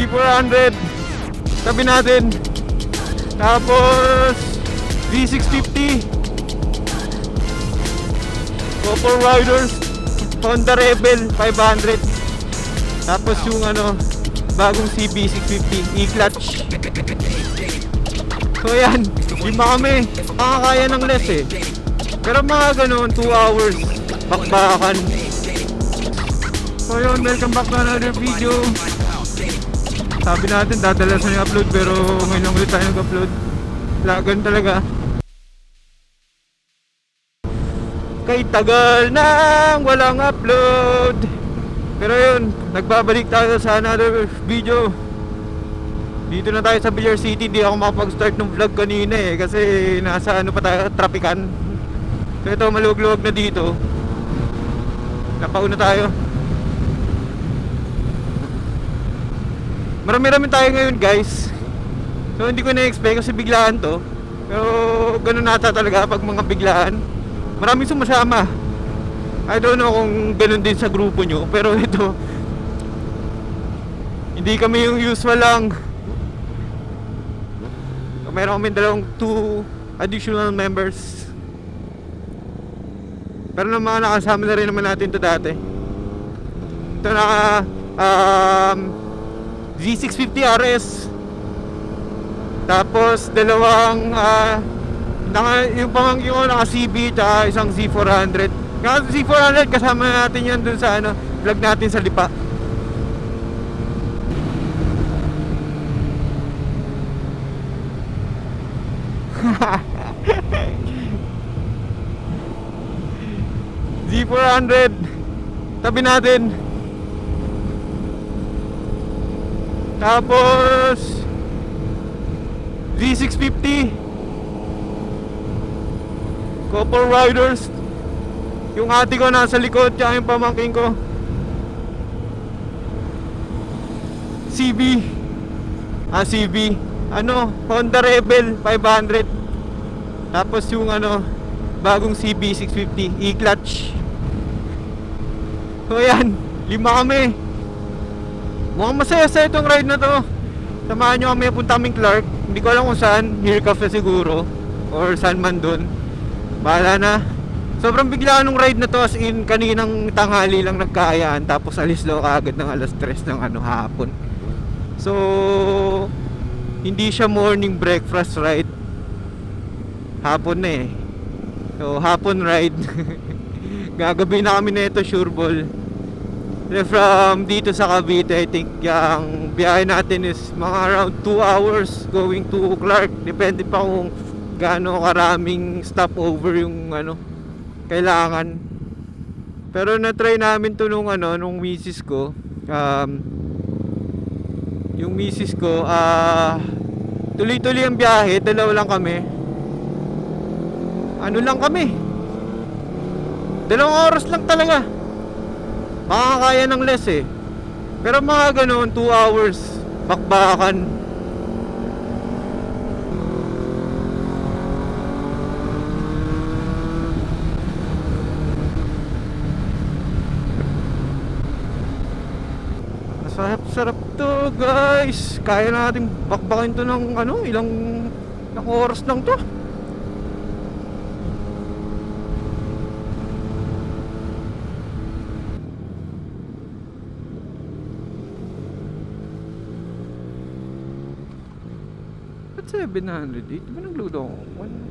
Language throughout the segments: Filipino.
Z400 tabi natin. Tapos V650 Copper Riders Honda Rebel 500. Tapos yung bagong CB650 E-clutch. So yan, lima kami. Makakaya ng less eh. Pero mga ganun, 2 hours bakbakan. So yun, welcome back to another video. Sabi natin dadalasan yung upload, pero ngayon lang ulit tayo nag-upload. Lagan talaga. Kay tagal nang walang upload. Pero yun, nagbabalik tayo sa another video. Dito na tayo sa Villar City. Hindi ako makapag-start ng vlog kanina eh, kasi nasa pa tayo, trapikan. So ito, maluwag-luwag na dito. Napauna tayo. Marami-rami tayo ngayon guys. So hindi ko na-expect kasi biglaan to. Pero ganun nata talaga pag mga biglaan. Maraming sumasama. I don't know kung ganun din sa grupo nyo, pero ito, hindi kami yung usual lang. So, meron kami dalawang 2 additional members. Pero naman nakasama na rin naman natin to dati. Ito na Z650 RS. Tapos dalawang yung pamangkin ko naka CB at isang Z400. Naka Z400 kasama natin yan dun sa vlog natin sa Lipa. Z400 tabi natin. Tapos V650 Copper Riders. Yung ate ko nasa likod, tsaka yung pamangkin ko CB Honda Rebel 500. Tapos yung bagong CB650 E-clutch. So yan, lima kami. Mukhang masaya sa itong ride na to. Samahan nyo kami, punta kaming Clark. Hindi ko alam kung saan, Here Cafe siguro, or saan man dun. Bahala na. Sobrang biglaan ng ride na to, as in kaninang tanghali lang nagkaayaan. Tapos alis daw kaagad ng alas 3 ng hapon. So hindi siya morning breakfast ride. Hapon na eh. So hapon ride. Gagabi na kami na ito, sure ball. From dito sa Cavite, I think yung biyahe natin is mga around 2 hours going to Clark. Depende pa kung gaano karaming stopover yung kailangan. Pero na-try namin to nung misis ko. Yung misis ko, tuloy-tuloy ang biyahe, dalawa lang kami. Lang kami, 2 oras lang talaga. Makakaya ng less eh. Pero mga ganun, 2 hours bakbakan. Sarap to guys. Kaya natin bakbakin to ng ilang oras lang to. Ba't 700? Di ba nagload ako?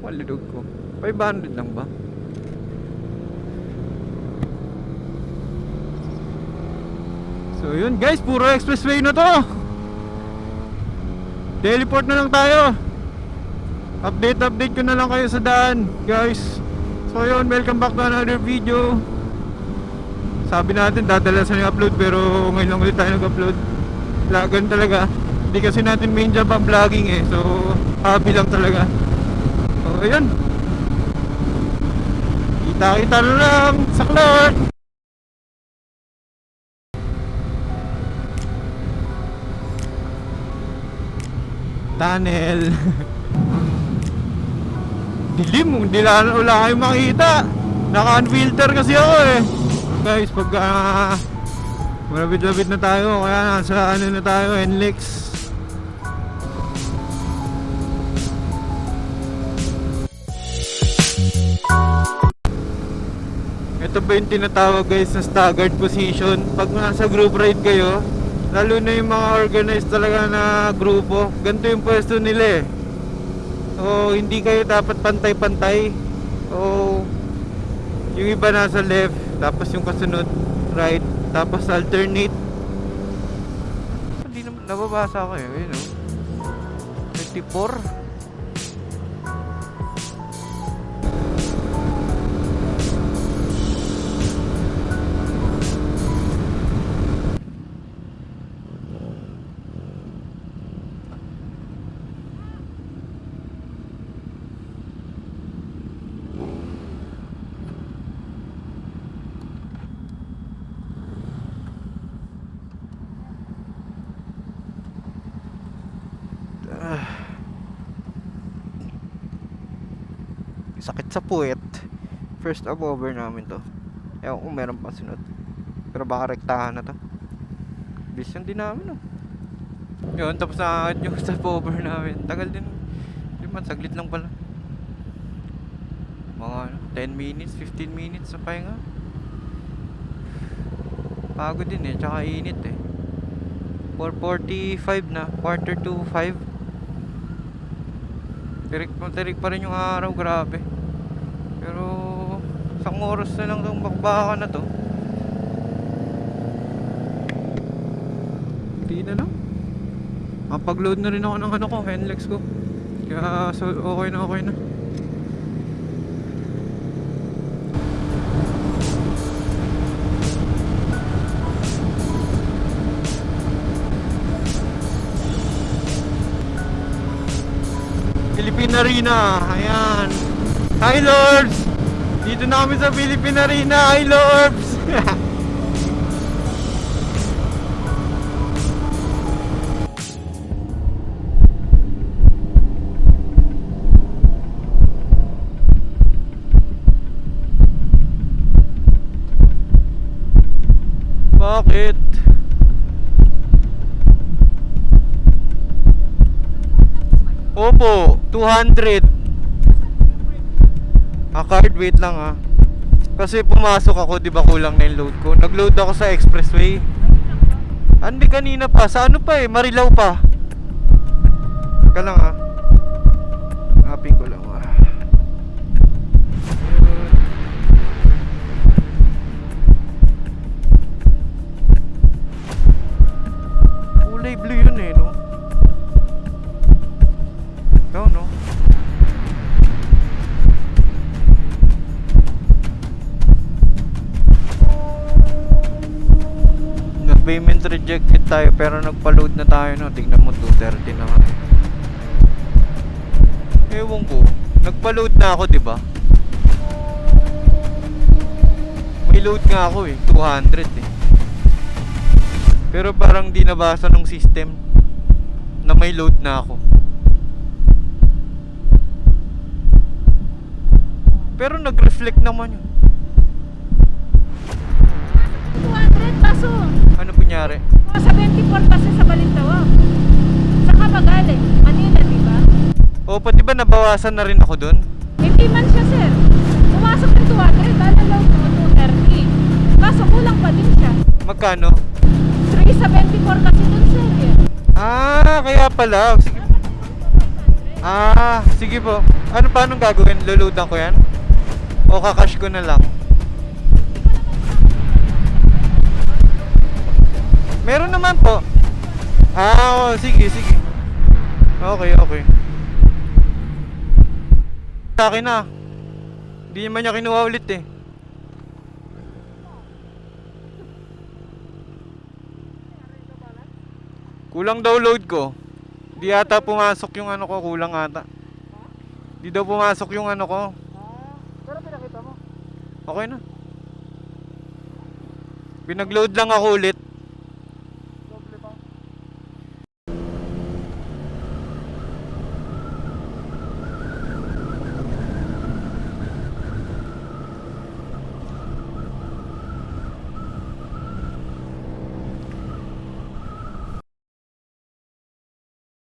One load ko 500 lang ba? So yun guys, puro expressway na to. Teleport na lang tayo. Update ko na lang kayo sa daan guys. So yun, welcome back to another video. Sabi natin dadalasan yung upload, pero ngayon lang ulit tayo nag-upload. Lagan talaga. Hindi kasi natin main job ang vlogging eh. So hobby lang talaga. So yun, kita-kita na lang sa Clark. Tunnel. Dilim, wala kayong makita. Naka-unfilter kasi ako eh. Guys, pag Malapit-lapit na tayo, kaya nasa ano na tayo, NLEX. Ito ba yung tinatawag guys na staggered position? Pag nasa group ride kayo, lalo na yung mga organized talaga na grupo, ganito yung pwesto nila eh. So hindi kayo dapat pantay-pantay. So yung iba nasa left, tapos yung kasunod right, tapos alternate. Hindi naman, nababasa ko eh, ayun o 24. Sakit sa puwet. First over namin to. Ewan kung meron pa sunod, pero baka rektahan na to. Bis yung din namin yun, tapos na agad yung stop over namin. Tagal din. Di man, saglit lang pala. Mga 10 minutes, 15 minutes sa pahinga. Pagod din eh, tsaka init eh. 4:45 na, quarter to 5. Tirik pa rin yung araw, grabe. Pero isang oras na lang itong bakbakan na to. Hindi na lang. Mapag-load na rin ako ng ano ko, NLEX ko. Kaya so, okay na. Philippine Arena, ayan. Hi Lords! Dito na kami sa Philippine Arena, hi Lords! Bakit? Opo, 200. Card, wait lang kasi pumasok ako, di ba kulang na yung load ko. Nag-load ako sa expressway. Hindi kanina pa, sa ano pa eh, Marilao pa. Teka lang hanapin ko lang kulay blue yun eh, no? Ikaw, no? Payment rejected tayo, pero nagpa-load na tayo, no? Tignan mo, 230 na nga. Ewan ko, nagpa-load na ako, di ba? May load nga ako 200 pero parang di nabasa ng system na may load na ako. Pero nag-reflect naman yun. 200 paso. Ano kunyari? Sa 24 paso sa Balintawak. Saka Magaling, Manila, di ba? O, pati ba nabawasan na rin ako dun? Hindi man siya, sir. Pumasok ng 200, alalaw ko 230. Kaso kulang pa din siya. Magkano? 3 sa 24 kasi dun, sir. Kaya pala. Sige. Sige po. Paano gagawin? Luludan ko yan? O kakash ko na lang? Meron naman po. Sige. Okay. Sa akin na. Hindi naman niya kinuha ulit eh. Kulang daw load ko. Di ata pumasok yung ano ko, kulang ata. Di daw pumasok yung ano ko. Pero pinakita mo? Okay na. Pinag-load lang ako ulit. Doble pa.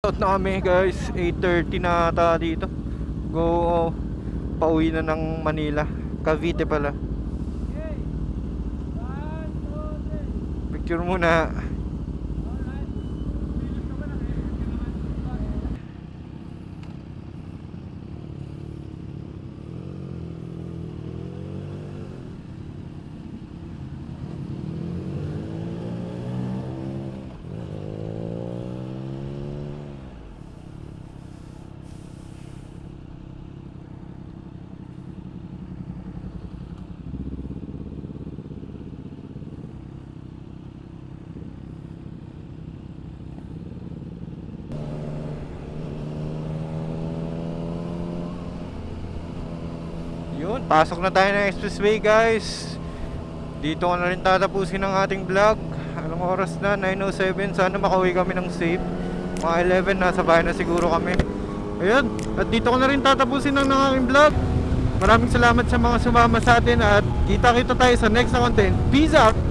out na kami guys. 8:30 na ata dito. Go, pauwi na ng Manila. Cavite pala. Picture muna. Yun, pasok na tayo ng expressway guys. Dito ko na rin tatapusin ang ating vlog. Anong oras na? 9:07. Sana makauwi kami ng safe. Mga 11 nasa bahay na siguro kami. Ayun, at dito ko na rin tatapusin ang aking vlog. Maraming salamat sa mga sumama sa atin. At kita-kita tayo sa next na content. Peace out!